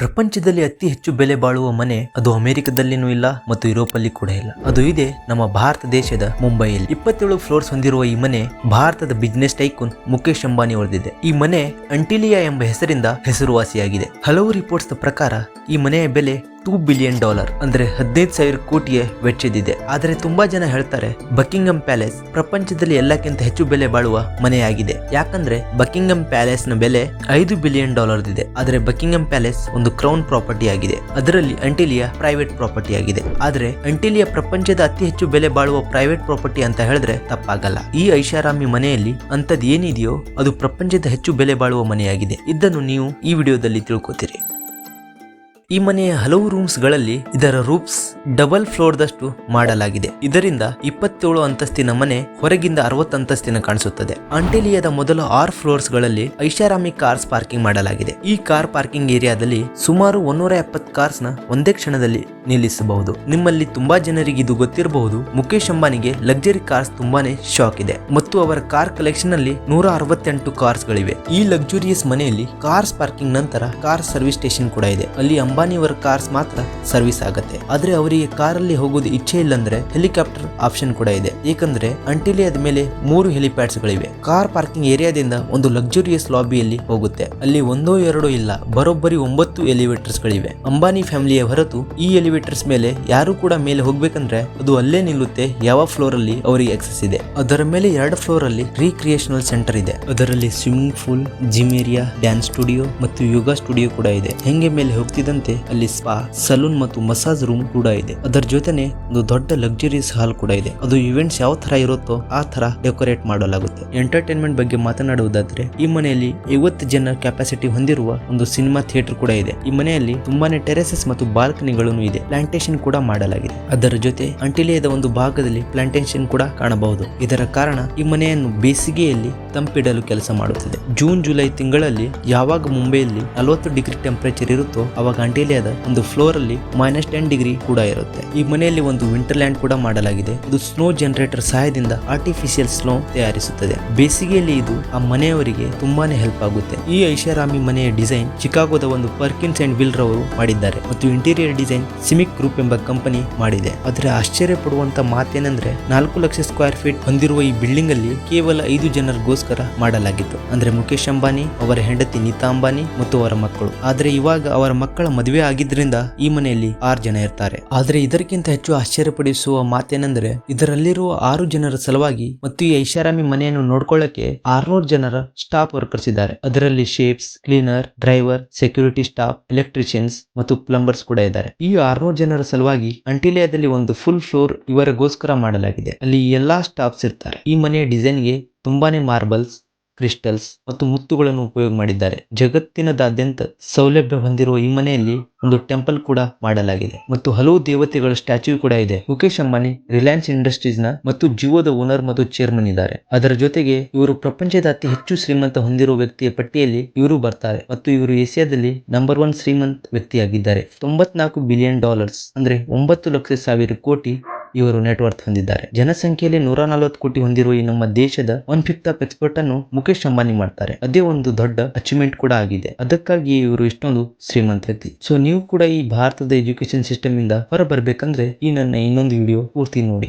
ಪ್ರಪಂಚದಲ್ಲಿ ಅತಿ ಹೆಚ್ಚು ಬೆಲೆ ಬಾಳುವ ಮನೆ ಅದು ಅಮೆರಿಕದಲ್ಲಿನೂ ಇಲ್ಲ ಮತ್ತು ಯುರೋಪಲ್ಲಿ ಕೂಡ ಇಲ್ಲ. ಅದು ಇದೆ ನಮ್ಮ ಭಾರತ ದೇಶದ ಮುಂಬೈಯಲ್ಲಿ. 27 ಫ್ಲೋರ್ಸ್ ಹೊಂದಿರುವ ಈ ಮನೆ ಭಾರತದ ಬಿಸಿನೆಸ್ ಟೈಕೂನ್ ಮುಖೇಶ್ ಅಂಬಾನಿ ಅವರದಿದೆ. ಈ ಮನೆ ಅಂಟಿಲಿಯಾ ಎಂಬ ಹೆಸರಿಂದ ಹೆಸರುವಾಸಿಯಾಗಿದೆ. ಹಲವು ರಿಪೋರ್ಟ್ಸ್ ಪ್ರಕಾರ ಈ ಮನೆಯ ಬೆಲೆ $2 ಬಿಲಿಯನ್ ಅಂದ್ರೆ 15,000 ಕೋಟಿಯ ವೆಚ್ಚದಿದೆ. ಆದರೆ ತುಂಬಾ ಜನ ಹೇಳ್ತಾರೆ ಬಕಿಂಗಮ್ ಪ್ಯಾಲೇಸ್ ಪ್ರಪಂಚದಲ್ಲಿ ಎಲ್ಲಕ್ಕಿಂತ ಹೆಚ್ಚು ಬೆಲೆ ಬಾಳುವ ಮನೆಯಾಗಿದೆ. ಯಾಕಂದ್ರೆ ಬಕಿಂಗಮ್ ಪ್ಯಾಲೇಸ್ ನ ಬೆಲೆ $5 ಬಿಲಿಯನ್ ಇದೆ. ಆದರೆ ಬಕಿಂಗಮ್ ಪ್ಯಾಲೇಸ್ ಒಂದು ಕ್ರೌನ್ ಪ್ರಾಪರ್ಟಿ ಆಗಿದೆ. ಅದರಲ್ಲಿ ಅಂಟಿಲಿಯಾ ಪ್ರೈವೇಟ್ ಪ್ರಾಪರ್ಟಿ ಆಗಿದೆ. ಆದ್ರೆ ಅಂಟಿಲಿಯಾ ಪ್ರಪಂಚದ ಅತಿ ಹೆಚ್ಚು ಬೆಲೆ ಬಾಳುವ ಪ್ರೈವೇಟ್ ಪ್ರಾಪರ್ಟಿ ಅಂತ ಹೇಳಿದ್ರೆ ತಪ್ಪಾಗಲ್ಲ. ಈ ಐಷಾರಾಮಿ ಮನೆಯಲ್ಲಿ ಅಂತದ್ ಏನಿದೆಯೋ ಅದು ಪ್ರಪಂಚದ ಹೆಚ್ಚು ಬೆಲೆ ಬಾಳುವ ಮನೆಯಾಗಿದೆ. ಇದನ್ನು ನೀವು ಈ ವಿಡಿಯೋದಲ್ಲಿ ತಿಳ್ಕೊತೀರಿ. ಈ ಮನೆಯ ಹಲವು ರೂಮ್ಸ್ ಗಳಲ್ಲಿ ಇದರ ರೂಫ್ಸ್ ಡಬಲ್ ಫ್ಲೋರ್ ದಷ್ಟು ಮಾಡಲಾಗಿದೆ. ಇದರಿಂದ 27 ಅಂತಸ್ತಿನ ಮನೆ ಹೊರಗಿಂದ 60 ಅಂತಸ್ತಿನ ಕಾಣಿಸುತ್ತದೆ. ಅಂಟಿಲಿಯಾದ ಮೊದಲ 6 ಫ್ಲೋರ್ಸ್ ಗಳಲ್ಲಿ ಐಷಾರಾಮಿ ಕಾರ್ಸ್ ಪಾರ್ಕಿಂಗ್ ಮಾಡಲಾಗಿದೆ. ಈ ಕಾರ್ ಪಾರ್ಕಿಂಗ್ ಏರಿಯಾದಲ್ಲಿ ಸುಮಾರು 170 ಕಾರ್ಸ್ ನ ಒಂದೇ ಕ್ಷಣದಲ್ಲಿ ನಿಲ್ಲಿಸಬಹುದು. ನಿಮ್ಮಲ್ಲಿ ತುಂಬಾ ಜನರಿಗೆ ಇದು ಗೊತ್ತಿರಬಹುದು. ಮುಖೇಶ್ ಅಂಬಾನಿಗೆ ಲಕ್ಸರಿ ಕಾರ್ಸ್ ತುಂಬಾನೇ ಶಾಕ್ ಇದೆ ಮತ್ತು ಅವರ ಕಾರ್ ಕಲೆಕ್ಷನ್ ನಲ್ಲಿ 168 ಕಾರ್ಸ್ ಗಳಿವೆ. ಈ ಲಕ್ಸುರಿಯಸ್ ಮನೆಯಲ್ಲಿ ಕಾರ್ಸ್ ಪಾರ್ಕಿಂಗ್ ನಂತರ ಕಾರ್ ಸರ್ವಿಸ್ ಸ್ಟೇಷನ್ ಕೂಡ ಇದೆ. ಅಲ್ಲಿ ಅಂಬಾನಿಯವರ ಕಾರ್ಸ್ ಮಾತ್ರ ಸರ್ವಿಸ್ ಆಗುತ್ತೆ. ಆದ್ರೆ ಅವರಿಗೆ ಕಾರಲ್ಲಿ ಹೋಗೋದು ಇಚ್ಛೆ ಇಲ್ಲಂದ್ರೆ ಹೆಲಿಕಾಪ್ಟರ್ ಆಪ್ಷನ್ ಕೂಡ ಇದೆ. ಏಕೆಂದ್ರೆ ಅಂಟಿಲಿಯಾದ ಮೇಲೆ 3 ಹೆಲಿಪ್ಯಾಡ್ಸ್ ಗಳಿವೆ. ಕಾರ್ ಪಾರ್ಕಿಂಗ್ ಏರಿಯಾದಿಂದ ಒಂದು ಲಕ್ಸುರಿಯಸ್ ಲಾಬಿಯಲ್ಲಿ ಹೋಗುತ್ತೆ. ಅಲ್ಲಿ 1 2 ಇಲ್ಲ, ಬರೋಬ್ಬರಿ 9 ಎಲಿವೇಟರ್ಸ್ ಗಳಿವೆ. ಅಂಬಾನಿ ಫ್ಯಾಮಿಲಿಯ ಹೊರತು ಈ ಎಲಿವೇಟರ್ಸ್ ಮೇಲೆ ಯಾರು ಕೂಡ ಮೇಲೆ ಹೋಗ್ಬೇಕಂದ್ರೆ ಅದು ಅಲ್ಲೇ ನಿಲ್ಲುತ್ತೆ. ಯಾವ ಫ್ಲೋರ್ ಅಲ್ಲಿ ಅವರಿಗೆ ಆಕ್ಸೆಸ್ ಇದೆ. ಅದರ ಮೇಲೆ 2 ಫ್ಲೋರ್ ಅಲ್ಲಿ ರೀಕ್ರಿಯೇಷನಲ್ ಸೆಂಟರ್ ಇದೆ. ಅದರಲ್ಲಿ swimming pool, gym area, dance studio ಮತ್ತು ಯೋಗಾ ಸ್ಟುಡಿಯೋ ಕೂಡ ಇದೆ. ಹೆಂಗೆ ಮೇಲೆ ಹೋಗ್ತಿದ್ದಂತೆ ಅಲ್ಲಿ ಸ್ಪಾ, ಸಲೂನ್ ಮತ್ತು ಮಸಾಜ್ ರೂಮ್ ಕೂಡ ಇದೆ. ಅದರ ಜೊತೆನೆ ಒಂದು ದೊಡ್ಡ ಲಕ್ಸುರಿಯಸ್ ಹಾಲ್ ಕೂಡ ಇದೆ. ಅದು ಇವೆಂಟ್ಸ್ ಯಾವ ತರ ಇರುತ್ತೋ ಆ ತರ ಡೆಕೋರೇಟ್ ಮಾಡಲಾಗುತ್ತೆ. ಎಂಟರ್ಟೈನ್ಮೆಂಟ್ ಬಗ್ಗೆ ಮಾತನಾಡುವುದಾದ್ರೆ ಈ ಮನೆಯಲ್ಲಿ 50 ಜನ ಕೆಪಾಸಿಟಿ ಹೊಂದಿರುವ ಒಂದು ಸಿನಿಮಾ ಥಿಯೇಟರ್ ಕೂಡ ಇದೆ. ಈ ಮನೆಯಲ್ಲಿ ತುಂಬಾನೇ ಟೆರೆಸಸ್ ಮತ್ತು ಬಾಲ್ಕನಿಗಳು ಇದೆ. ಪ್ಲಾಂಟೇಶನ್ ಕೂಡ ಮಾಡಲಾಗಿದೆ. ಅದರ ಜೊತೆ ಅಂಟಿಲಿಯಾದ ಒಂದು ಭಾಗದಲ್ಲಿ ಪ್ಲಾಂಟೇಶನ್ ಕೂಡ ಕಾಣಬಹುದು. ಇದರ ಕಾರಣ ಈ ಮನೆಯನ್ನು ಬೇಸಿಗೆಯಲ್ಲಿ ತಂಪಿಡಲು ಕೆಲಸ ಮಾಡುತ್ತದೆ. ಜೂನ್ ಜುಲೈ ತಿಂಗಳಲ್ಲಿ ಯಾವಾಗ ಮುಂಬೈಯಲ್ಲಿ 40 ಡಿಗ್ರಿ ಟೆಂಪರೇಚರ್ ಇರುತ್ತೋ ಅವಾಗ ಅಂಟಿಲಿಯಾದ ಒಂದು ಫ್ಲೋರ್ ಅಲ್ಲಿ -10 ಡಿಗ್ರಿ ಕೂಡ ಇರುತ್ತೆ. ಈ ಮನೆಯಲ್ಲಿ ಒಂದು ವಿಂಟರ್ ಲ್ಯಾಂಡ್ ಕೂಡ ಮಾಡಲಾಗಿದೆ. ಇದು ಸ್ನೋ ಜನರೇಟರ್ ಸಹಾಯದಿಂದ ಆರ್ಟಿಫಿಷಿಯಲ್ ಸ್ನೋ ತಯಾರಿಸುತ್ತದೆ. ಬೇಸಿಗೆಯಲ್ಲಿ ಇದು ಆ ಮನೆಯವರಿಗೆ ತುಂಬಾನೇ ಹೆಲ್ಪ್ ಆಗುತ್ತೆ. ಈ ಐಷಾರಾಮಿ ಮನೆಯ ಡಿಸೈನ್ ಚಿಕಾಗೋದ ಒಂದು ಪರ್ಕಿನ್ಸ್ ಅಂಡ್ ವಿಲ್ ರವರು ಮಾಡಿದ್ದಾರೆ ಮತ್ತು ಇಂಟೀರಿಯರ್ ಡಿಸೈನ್ ಸಿಮಿಕ್ ಗ್ರೂಪ್ ಎಂಬ ಕಂಪನಿ ಮಾಡಿದೆ. ಆದ್ರೆ ಆಶ್ಚರ್ಯ ಪಡುವಂತ ಮಾತೇನೆಂದ್ರೆ 4 ಲಕ್ಷ ಸ್ಕ್ವೇರ್ ಫೀಟ್ ಹೊಂದಿರುವ ಈ ಬಿಲ್ಡಿಂಗ್ ಅಲ್ಲಿ ಕೇವಲ 5 ಜನರಿಗೋಸ್ಕರ ಮಾಡಲಾಗಿತ್ತು. ಅಂದ್ರೆ ಮುಖೇಶ್ ಅಂಬಾನಿ, ಅವರ ಹೆಂಡತಿ ನೀತಾ ಅಂಬಾನಿ ಮತ್ತು ಅವರ ಮಕ್ಕಳು. ಆದ್ರೆ ಇವಾಗ ಅವರ ಮಕ್ಕಳ ಮದುವೆ ಆಗಿದ್ರಿಂದ ಈ ಮನೆಯಲ್ಲಿ 6 ಜನ ಇರ್ತಾರೆ. ಆದ್ರೆ ಇದಕ್ಕಿಂತ ಹೆಚ್ಚು ಆಶ್ಚರ್ಯಪಡಿಸುವ ಮಾತೇನೆಂದ್ರೆ ಇದರಲ್ಲಿರುವ 6 ಜನರ ಸಲುವಾಗಿ ಮತ್ತು ಈ ಐಷಾರಾಮಿ ಮನೆಯನ್ನು ನೋಡ್ಕೊಳ್ಳಕ್ಕೆ 600 ಜನರ ಸ್ಟಾಫ್ ವರ್ಕರ್ಸ್ ಇದ್ದಾರೆ. ಅದರಲ್ಲಿ chefs, cleaner, driver, security staff, electricians ಮತ್ತು ಪ್ಲಂಬರ್ಸ್ ಕೂಡ ಇದ್ದಾರೆ. ಈ 600 ಜನರ ಸಲುವಾಗಿ ಅಂಟಿಲಿಯಾದಲ್ಲಿ ಒಂದು ಫುಲ್ ಫ್ಲೋರ್ ಇವರಿಗೋಸ್ಕರ ಮಾಡಲಾಗಿದೆ. ಅಲ್ಲಿ ಎಲ್ಲಾ ಸ್ಟಾಫ್ಸ್ ಇರ್ತಾರೆ. ಈ ಮನೆಯ ಡಿಸೈನ್ಗೆ ತುಂಬಾನೇ ಮಾರ್ಬಲ್ಸ್, ಕ್ರಿಸ್ಟಲ್ಸ್ ಮತ್ತು ಮುತ್ತುಗಳನ್ನು ಉಪಯೋಗ ಮಾಡಿದ್ದಾರೆ. ಜಗತ್ತಿನದಾದ್ಯಂತ ಸೌಲಭ್ಯ ಹೊಂದಿರುವ ಈ ಮನೆಯಲ್ಲಿ ಒಂದು ಟೆಂಪಲ್ ಕೂಡ ಮಾಡಲಾಗಿದೆ ಮತ್ತು ಹಲವು ದೇವತೆಗಳ ಸ್ಟ್ಯಾಚ್ಯೂ ಕೂಡ ಇದೆ. ಮುಖೇಶ್ ಅಂಬಾನಿ ರಿಲಯನ್ಸ್ ಇಂಡಸ್ಟ್ರೀಸ್ ನ ಮತ್ತು ಜಿಯೋದ ಓನರ್ ಮತ್ತು ಚೇರ್ಮನ್ ಇದ್ದಾರೆ. ಅದರ ಜೊತೆಗೆ ಇವರು ಪ್ರಪಂಚದ ಅತಿ ಹೆಚ್ಚು ಶ್ರೀಮಂತ ಹೊಂದಿರುವ ವ್ಯಕ್ತಿಯ ಪಟ್ಟಿಯಲ್ಲಿ ಇವರು ಬರ್ತಾರೆ ಮತ್ತು ಇವರು ಏಷ್ಯಾದಲ್ಲಿ ನಂಬರ್ 1 ಶ್ರೀಮಂತ ವ್ಯಕ್ತಿಯಾಗಿದ್ದಾರೆ. $94 ಬಿಲಿಯನ್ ಅಂದ್ರೆ 9,00,000 ಕೋಟಿ ಇವರು ನೆಟ್ವರ್ತ್ ಹೊಂದಿದ್ದಾರೆ. ಜನಸಂಖ್ಯೆಯಲ್ಲಿ 140 ಕೋಟಿ ಹೊಂದಿರುವ ಈ ನಮ್ಮ ದೇಶದ 1/5 ಆಫ್ ಎಕ್ಸ್ಪೋರ್ಟ್ ಅನ್ನು ಮುಖೇಶ್ ಅಂಬಾನಿ ಮಾಡ್ತಾರೆ. ಅದೇ ಒಂದು ದೊಡ್ಡ ಅಚೀವ್ಮೆಂಟ್ ಕೂಡ ಆಗಿದೆ. ಅದಕ್ಕಾಗಿ ಇವರು ಇಷ್ಟೊಂದು ಶ್ರೀಮಂತ ವ್ಯಕ್ತಿ. ಸೊ ನೀವು ಕೂಡ ಈ ಭಾರತದ ಎಜುಕೇಶನ್ ಸಿಸ್ಟಮ್ ಇಂದ ಹೊರ ಬರ್ಬೇಕಂದ್ರೆ ಈ ನನ್ನ ಇನ್ನೊಂದು ವಿಡಿಯೋ ಪೂರ್ತಿ ನೋಡಿ.